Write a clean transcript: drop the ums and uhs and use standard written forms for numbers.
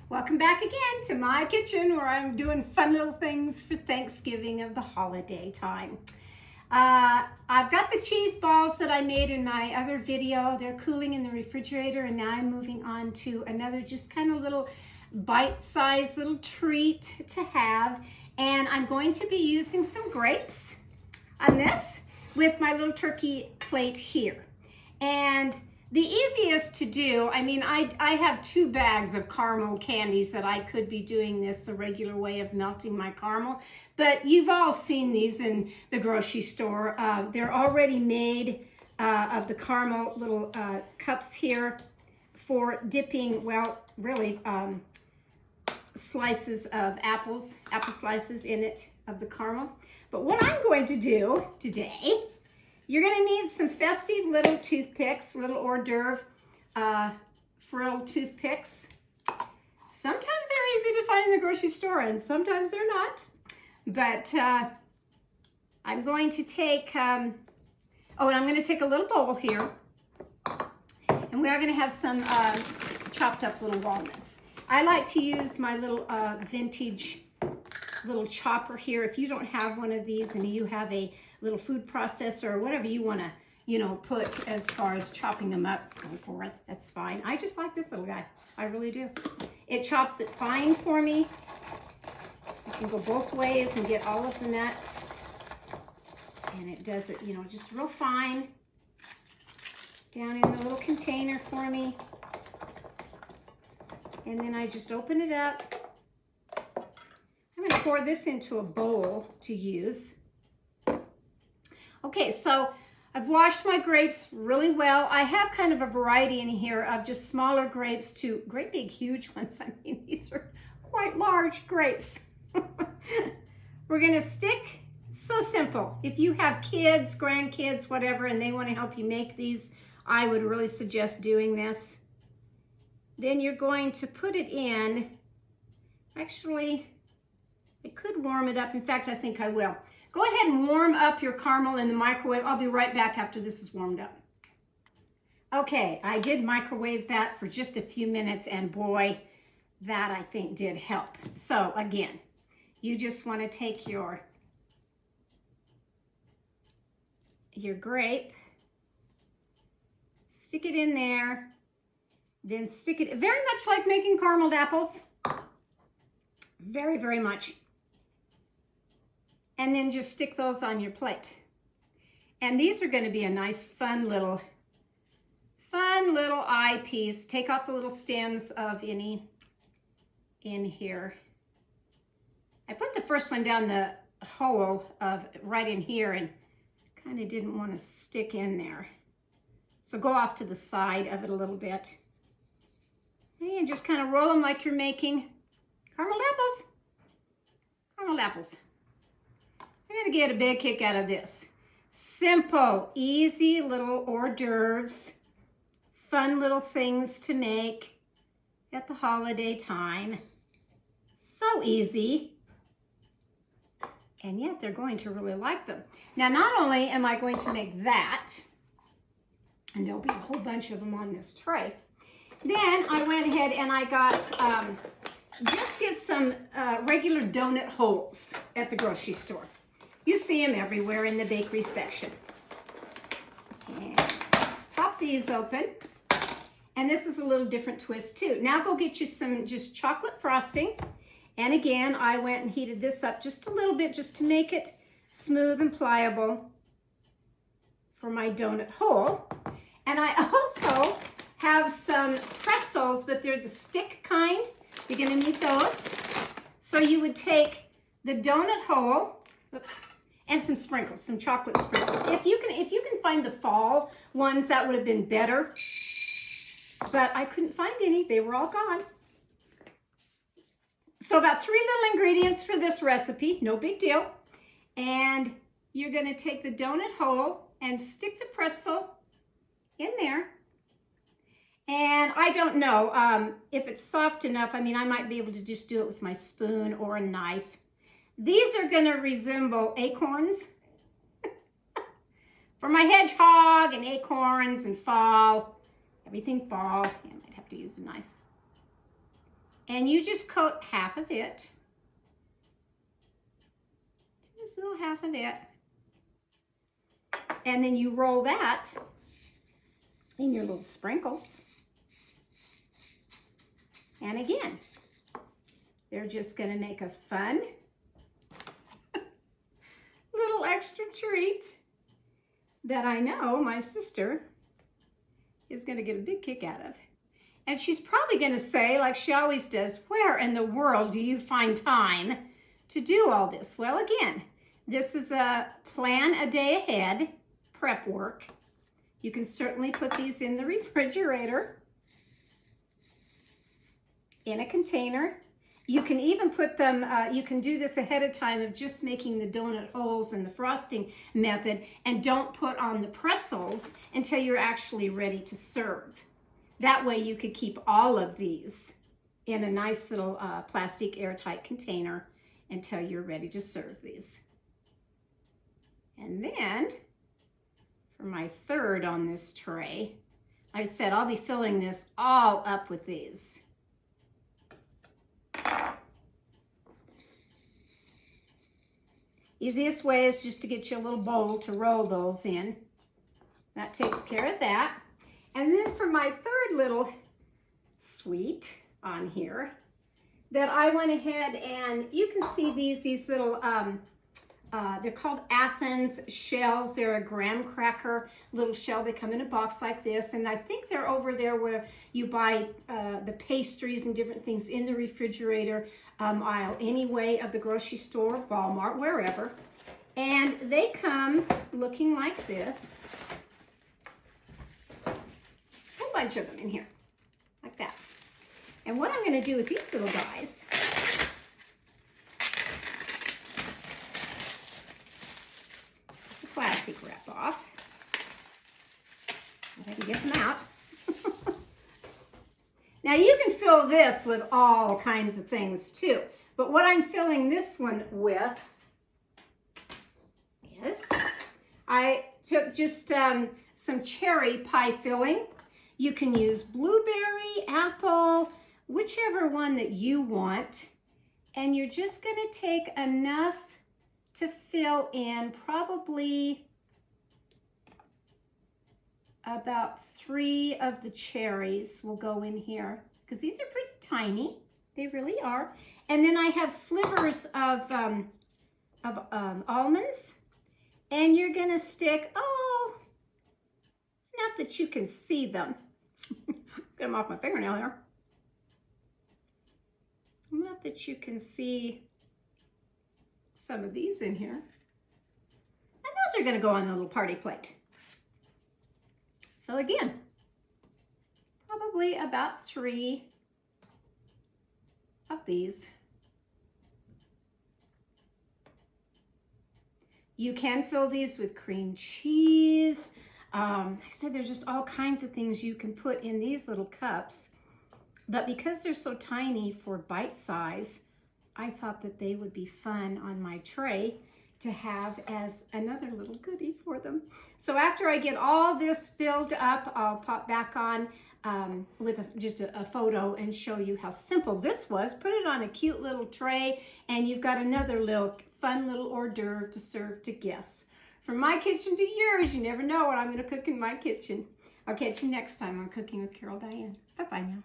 Welcome back again to my kitchen where I'm doing fun little things for Thanksgiving of the holiday time. I've got the cheese balls that I made in my other video. They're cooling in the refrigerator, and now I'm moving on to another just kind of little bite-sized little treat to have. And I'm going to be using some grapes on this with my little turkey plate here. And the easiest to do, I have 2 bags of caramel candies that I could be doing this the regular way of melting my caramel, but you've all seen these in the grocery store. They're already made of the caramel little cups here for dipping, well, really slices of apple slices in it of the caramel. But what I'm going to do today, you're going to need some festive little toothpicks, little hors d'oeuvre frilled toothpicks. Sometimes they're easy to find in the grocery store and sometimes they're not. But I'm going to take, and I'm going to take a little bowl here. And we are going to have some chopped up little walnuts. I like to use my little vintage little chopper here. If you don't have one of these and you have a little food processor or whatever you want to, put as far as chopping them up, go for it. That's fine. I just like this little guy. I really do. It chops it fine for me. I can go both ways and get all of the nuts. And it does it, just real fine down in the little container for me. And then I just open it up. I'm going to pour this into a bowl to use. Okay, so I've washed my grapes really well. I have kind of a variety in here of just smaller grapes to great big huge ones. These are quite large grapes. We're going to stick, so simple. If you have kids, grandkids, whatever, and they want to help you make these, I would really suggest doing this. Then you're going to put it in, actually, I could warm it up. In fact, I think I will. Go ahead and warm up your caramel in the microwave. I'll be right back after this is warmed up. Okay, I did microwave that for just a few minutes, and boy, that I think did help. So again, you just want to take your grape, stick it in there, then stick it, very much like making carameled apples. Very, very much. And then just stick those on your plate. And these are going to be a nice, fun little eye piece. Take off the little stems of any in here. I put the first one down the hole of right in here and kind of didn't want to stick in there. So go off to the side of it a little bit. And just kind of roll them like you're making caramel apples. Caramel apples. I'm going to get a big kick out of this. Simple, easy little hors d'oeuvres. Fun little things to make at the holiday time. So easy. And yet they're going to really like them. Now, not only am I going to make that, and there'll be a whole bunch of them on this tray, then I went ahead and I got, just get some regular donut holes at the grocery store. You see them everywhere in the bakery section. And pop these open. And this is a little different twist too. Now go get you some just chocolate frosting. And again, I went and heated this up just a little bit just to make it smooth and pliable for my donut hole. And I also have some pretzels, but they're the stick kind. You're going to need those. So you would take the donut hole, oops, and some sprinkles, some chocolate sprinkles. If you can find the fall ones, that would have been better. But I couldn't find any. They were all gone. So about 3 little ingredients for this recipe. No big deal. And you're going to take the donut hole and stick the pretzel in there. And I don't know if it's soft enough. I might be able to just do it with my spoon or a knife. These are going to resemble acorns for my hedgehog and acorns and fall. Everything fall. Yeah, I might have to use a knife. And you just coat half of it. Just a little half of it. And then you roll that in your little sprinkles. And again, they're just going to make a fun little extra treat that I know my sister is going to get a big kick out of. And she's probably going to say, like she always does, where in the world do you find time to do all this? Well, again, this is a plan a day ahead prep work. You can certainly put these in the refrigerator in a container. You can even put them, you can do this ahead of time of just making the donut holes and the frosting method, and don't put on the pretzels until you're actually ready to serve. That way you could keep all of these in a nice little plastic airtight container until you're ready to serve these. And then for my third on this tray, I said I'll be filling this all up with these. Easiest way is just to get you a little bowl to roll those in. That takes care of that. And then for my third little sweet on here, that I went ahead and you can see these little, they're called Athens shells. They're a graham cracker little shell. They come in a box like this. And I think they're over there where you buy the pastries and different things in the refrigerator aisle anyway of the grocery store, Walmart, wherever. And they come looking like this. A whole bunch of them in here, like that. And what I'm going to do with these little guys, the plastic wrap off. I can get them out. Now you can fill this with all kinds of things too, but what I'm filling this one with is, I took just some cherry pie filling. You can use blueberry, apple, whichever one that you want. And you're just going to take enough to fill in, probably about 3 of the cherries will go in here because these are pretty tiny. They really are. And then I have slivers of almonds. And you're going to stick, oh, not that you can see them. Get them off my fingernail here. Not that you can see some of these in here. And those are going to go on the little party plate. So again, probably about 3 of these. You can fill these with cream cheese. I said there's just all kinds of things you can put in these little cups. But because they're so tiny for bite size, I thought that they would be fun on my tray to have as another little goodie for them. So after I get all this filled up, I'll pop back on with just a photo and show you how simple this was. Put it on a cute little tray and you've got another little fun little hors d'oeuvre to serve to guests. From my kitchen to yours, you never know what I'm going to cook in my kitchen. I'll catch you next time on Cooking with Carol Diane. Bye-bye now.